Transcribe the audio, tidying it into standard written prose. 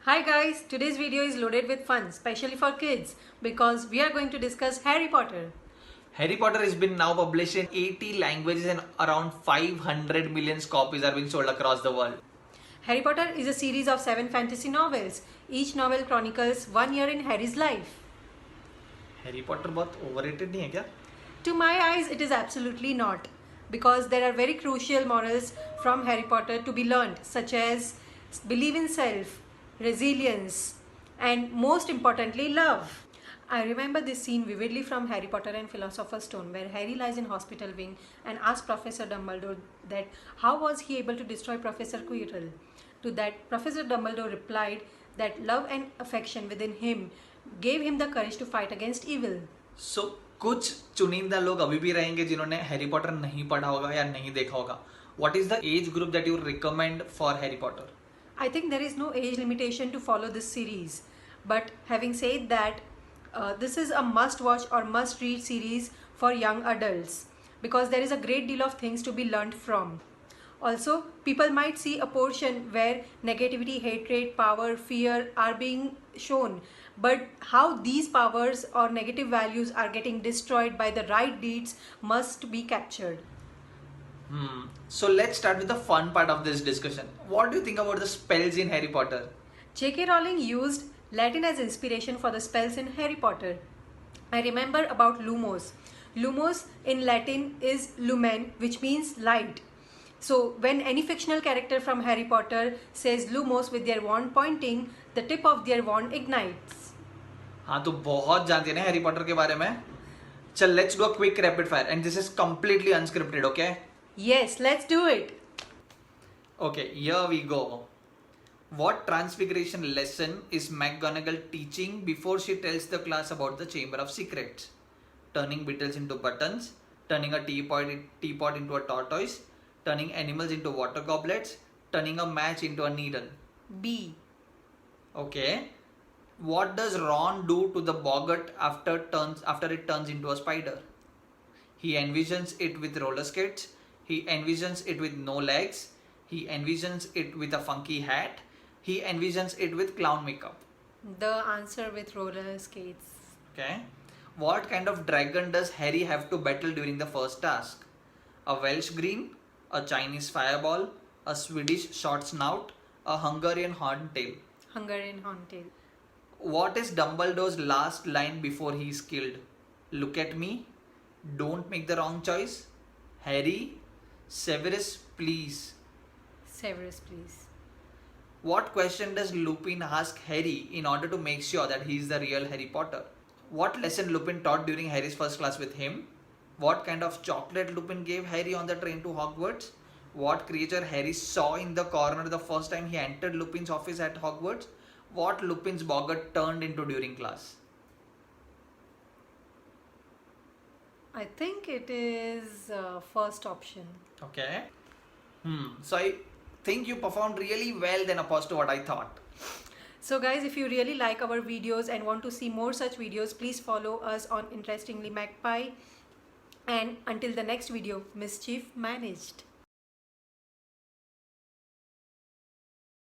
Hi guys, today's video is loaded with fun, especially for kids, because we are going to discuss Harry Potter. Harry Potter has been now published in 80 languages and around 500 million copies are being sold across the world. Harry Potter is a series of 7 fantasy novels. Each novel chronicles 1 year in Harry's life. Harry Potter बहुत overrated नहीं है क्या? To my eyes, it is absolutely not, because there are very crucial morals from Harry Potter to be learned, such as believe in self, resilience, and most importantly, love. I remember this scene vividly from Harry Potter and Philosopher's Stone, where Harry lies in hospital wing and asks Professor Dumbledore that how was he able to destroy Professor Quirrell. To that, Professor Dumbledore replied that love and affection within him gave him the courage to fight against evil. So कुछ चुनिंदा लोग अभी भी रहेंगे जिन्होंने Harry Potter नहीं पढ़ा होगा या नहीं देखा होगा. What is the age group that you recommend for Harry Potter? I think there is no age limitation to follow this series. But having said that, this is a must watch or must read series for young adults because there is a great deal of things to be learned from. Also, people might see a portion where negativity, hatred, power, fear are being shown. But how these powers or negative values are getting destroyed by the right deeds must be captured. So let's start with the fun part of this discussion. What do you think about the spells in Harry Potter? J.K. Rowling used Latin as inspiration for the spells in Harry Potter. I remember about Lumos. Lumos in Latin is lumen, which means light. So when any fictional character from Harry Potter says Lumos with their wand pointing, the tip of their wand ignites. हाँ तो बहुत जानते हैं ना Harry Potter के बारे में. चल let's do a quick rapid fire and this is completely unscripted. Okay Yes, let's do it. Okay, here we go. What transfiguration lesson is McGonagall teaching before she tells the class about the Chamber of Secrets? Turning beetles into buttons, turning a teapot into a tortoise, turning animals into water goblets, turning a match into a needle. B. Okay. What does Ron do to the boggart after it turns into a spider? He envisions it with roller skates. He envisions it with no legs. He envisions it with a funky hat. He envisions it with clown makeup. The answer with roller skates. Okay. What kind of dragon does Harry have to battle during the first task? A Welsh green, a Chinese fireball, a Swedish short snout, a Hungarian horntail. Hungarian horntail. What is Dumbledore's last line before he is killed? Look at me. Don't make the wrong choice. Harry, Severus, please. Severus, please. What question does Lupin ask Harry in order to make sure that he is the real Harry Potter? What lesson Lupin taught during Harry's first class with him? What kind of chocolate Lupin gave Harry on the train to Hogwarts? What creature Harry saw in the corner the first time he entered Lupin's office at Hogwarts? What Lupin's boggart turned into during class? I think it is first option. Okay. So I think you performed really well than opposed to what I thought. So guys, if you really like our videos and want to see more such videos, please follow us on Interestingly Magpie. And until the next video, mischief managed.